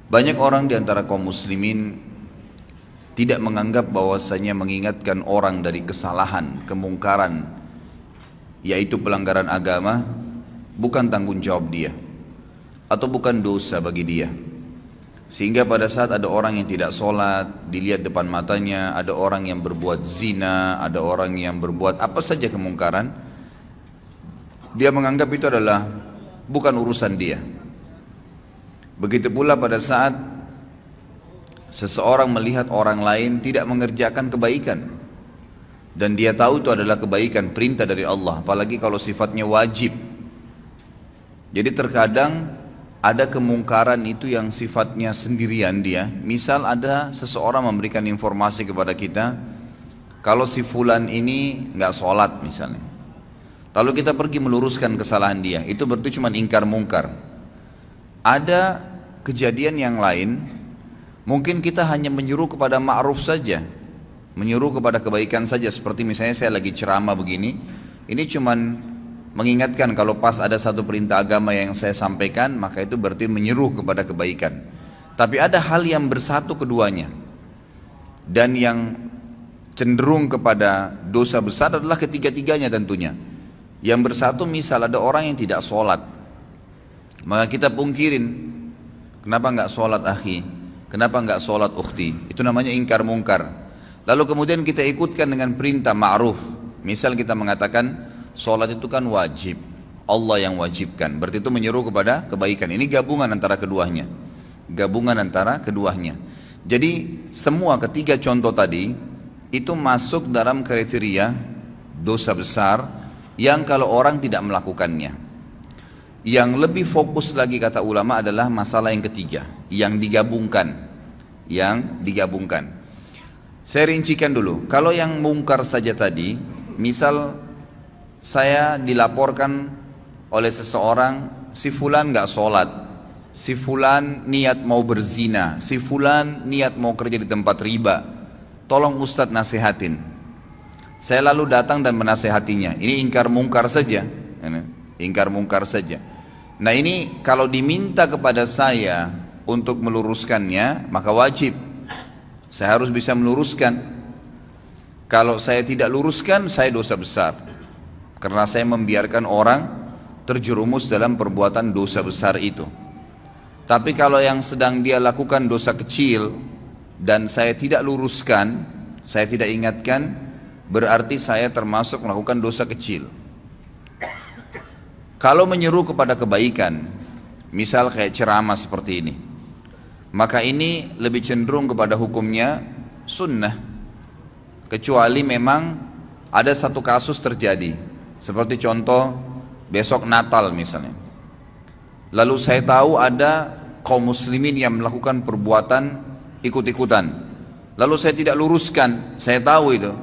Banyak orang di antara kaum muslimin tidak menganggap bahwasanya mengingatkan orang dari kesalahan, kemungkaran, yaitu pelanggaran agama, bukan tanggung jawab dia atau bukan dosa bagi dia. Sehingga pada saat ada orang yang tidak sholat, dilihat depan matanya, ada orang yang berbuat zina, ada orang yang berbuat apa saja kemungkaran, dia menganggap itu adalah bukan urusan dia. Begitu pula pada saat seseorang melihat orang lain tidak mengerjakan kebaikan dan dia tahu itu adalah kebaikan, perintah dari Allah, apalagi kalau sifatnya wajib. Jadi terkadang ada kemungkaran itu yang sifatnya sendirian dia. Misal ada seseorang memberikan informasi kepada kita, kalau si fulan ini nggak sholat misalnya, lalu kita pergi meluruskan kesalahan dia, itu berarti cuma ingkar mungkar. Ada kejadian yang lain, mungkin kita hanya menyuruh kepada ma'ruf saja, menyuruh kepada kebaikan saja. Seperti misalnya saya lagi ceramah begini, ini cuman mengingatkan kalau pas ada satu perintah agama yang saya sampaikan, maka itu berarti menyeru kepada kebaikan. Tapi ada hal yang bersatu keduanya, dan yang cenderung kepada dosa besar adalah ketiga-tiganya tentunya. Yang bersatu misal ada orang yang tidak sholat, maka kita pungkirin, kenapa nggak sholat akhi, kenapa nggak sholat ukhti, itu namanya ingkar mungkar. Lalu kemudian kita ikutkan dengan perintah ma'ruf. Misal kita mengatakan sholat itu kan wajib, Allah yang wajibkan, berarti itu menyeru kepada kebaikan. Ini gabungan antara keduanya, gabungan antara keduanya. Jadi semua ketiga contoh tadi itu masuk dalam kriteria dosa besar yang kalau orang tidak melakukannya. Yang lebih fokus lagi kata ulama adalah masalah yang ketiga, yang digabungkan, yang digabungkan. Saya rincikan dulu. Kalau yang mungkar saja tadi, misal saya dilaporkan oleh seseorang, si fulan nggak sholat, si fulan niat mau berzina, si fulan niat mau kerja di tempat riba, tolong Ustadz nasihatin. Saya lalu datang dan menasehatinya. Ini ingkar mungkar saja, ingkar mungkar saja. Nah ini kalau diminta kepada saya untuk meluruskannya, maka wajib saya harus bisa meluruskan. Kalau saya tidak luruskan, saya dosa besar, karena saya membiarkan orang terjerumus dalam perbuatan dosa besar itu. Tapi kalau yang sedang dia lakukan dosa kecil dan saya tidak luruskan, saya tidak ingatkan, berarti saya termasuk melakukan dosa kecil. Kalau menyeru kepada kebaikan, misal kayak ceramah seperti ini, maka ini lebih cenderung kepada hukumnya sunnah, kecuali memang ada satu kasus terjadi, seperti contoh besok Natal misalnya, lalu saya tahu ada kaum muslimin yang melakukan perbuatan ikut-ikutan, lalu saya tidak luruskan, saya tahu itu,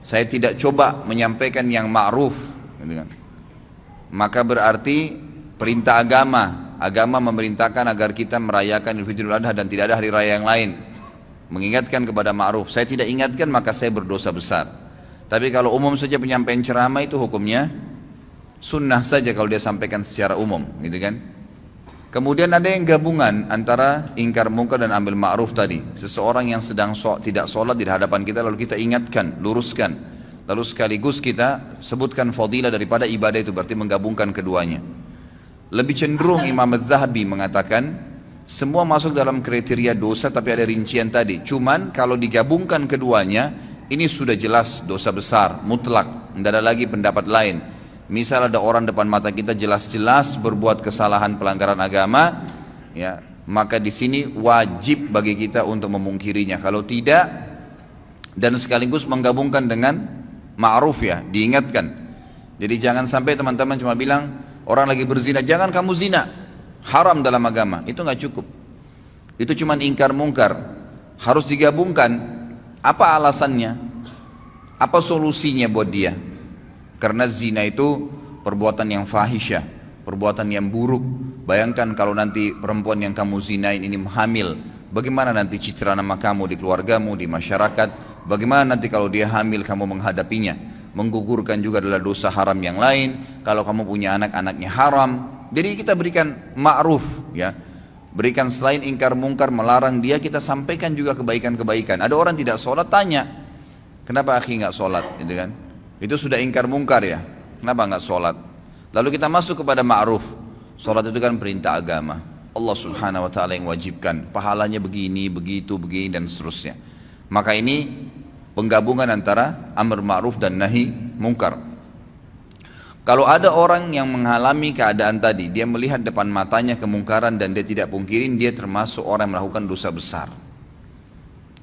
saya tidak coba menyampaikan yang ma'ruf, gitu kan, maka berarti perintah agama memerintahkan agar kita merayakan Idul Fitri Idul Adha dan tidak ada hari raya yang lain, mengingatkan kepada ma'ruf. Saya tidak ingatkan, maka saya berdosa besar. Tapi kalau umum saja penyampaian ceramah itu hukumnya sunnah saja kalau dia sampaikan secara umum, gitu kan. Kemudian ada yang gabungan antara ingkar mungkar dan ambil ma'ruf tadi. Seseorang yang sedang tidak sholat di hadapan kita, lalu kita ingatkan, luruskan, lalu sekaligus kita sebutkan fadilah daripada ibadah itu, berarti menggabungkan keduanya. Lebih cenderung Imam Az-Zahabi mengatakan semua masuk dalam kriteria dosa, tapi ada rincian tadi. Cuman kalau digabungkan keduanya, ini sudah jelas dosa besar, mutlak, tidak ada lagi pendapat lain. Misal ada orang depan mata kita jelas-jelas berbuat kesalahan pelanggaran agama, ya, maka di sini wajib bagi kita untuk memungkirinya. Kalau tidak, dan sekaligus menggabungkan dengan ma'ruf, ya, diingatkan. Jadi jangan sampai teman-teman cuma bilang orang lagi berzina, jangan kamu zina, haram dalam agama. Itu nggak cukup. Itu cuma ingkar mungkar. Harus digabungkan. Apa alasannya? Apa solusinya buat dia? Karena zina itu perbuatan yang fahisyah, perbuatan yang buruk. Bayangkan kalau nanti perempuan yang kamu zinain ini hamil, bagaimana nanti citra nama kamu di keluargamu, di masyarakat? Bagaimana nanti kalau dia hamil kamu menghadapinya? Menggugurkan juga adalah dosa haram yang lain. Kalau kamu punya anak, anaknya haram. Jadi kita berikan ma'ruf, ya. Berikan selain ingkar mungkar, melarang dia, kita sampaikan juga kebaikan-kebaikan. Ada orang tidak sholat, tanya, kenapa akhi nggak sholat? Gitu kan? Itu sudah ingkar mungkar ya, kenapa nggak sholat? Lalu kita masuk kepada ma'ruf. Sholat itu kan perintah agama, Allah subhanahu wa ta'ala yang wajibkan, pahalanya begini, begitu, begini dan seterusnya. Maka ini penggabungan antara amr ma'ruf dan nahi mungkar. Kalau ada orang yang mengalami keadaan tadi, dia melihat depan matanya kemungkaran dan dia tidak pungkirin, dia termasuk orang yang melakukan dosa besar.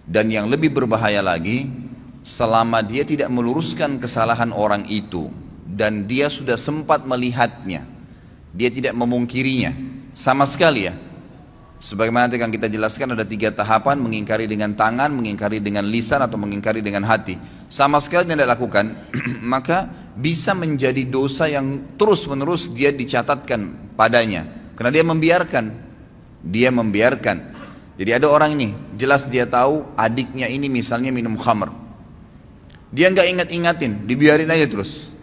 Dan yang lebih berbahaya lagi, selama dia tidak meluruskan kesalahan orang itu dan dia sudah sempat melihatnya, dia tidak memungkirinya sama sekali ya. Sebagaimana nanti akan kita jelaskan, ada 3 tahapan: mengingkari dengan tangan, mengingkari dengan lisan, atau mengingkari dengan hati. Sama sekali tidak lakukan maka bisa menjadi dosa yang terus menerus dia dicatatkan padanya, karena dia membiarkan. Jadi ada orang ini jelas dia tahu adiknya ini misalnya minum khamr, dia nggak ingat-ingatin, dibiarin aja terus.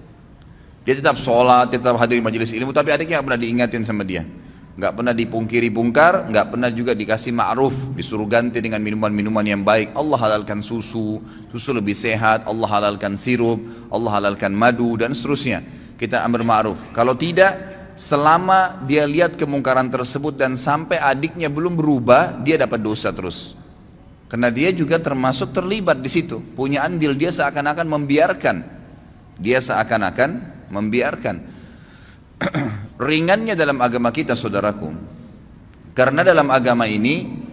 Dia tetap sholat, dia tetap hadir majelis ilmu, tapi adiknya nggak pernah diingatin sama dia, nggak pernah dipungkiri bungkar, nggak pernah juga dikasih ma'ruf, disuruh ganti dengan minuman-minuman yang baik. Allah halalkan susu lebih sehat, Allah halalkan sirup, Allah halalkan madu dan seterusnya. Kita amr ma'ruf. Kalau tidak, selama dia lihat kemungkaran tersebut dan sampai adiknya belum berubah, dia dapat dosa terus. Karena dia juga termasuk terlibat di situ, punya andil, dia seakan-akan membiarkan. Ringannya dalam agama kita, saudaraku, karena dalam agama ini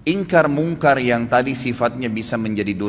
ingkar mungkar yang tadi sifatnya bisa menjadi dosa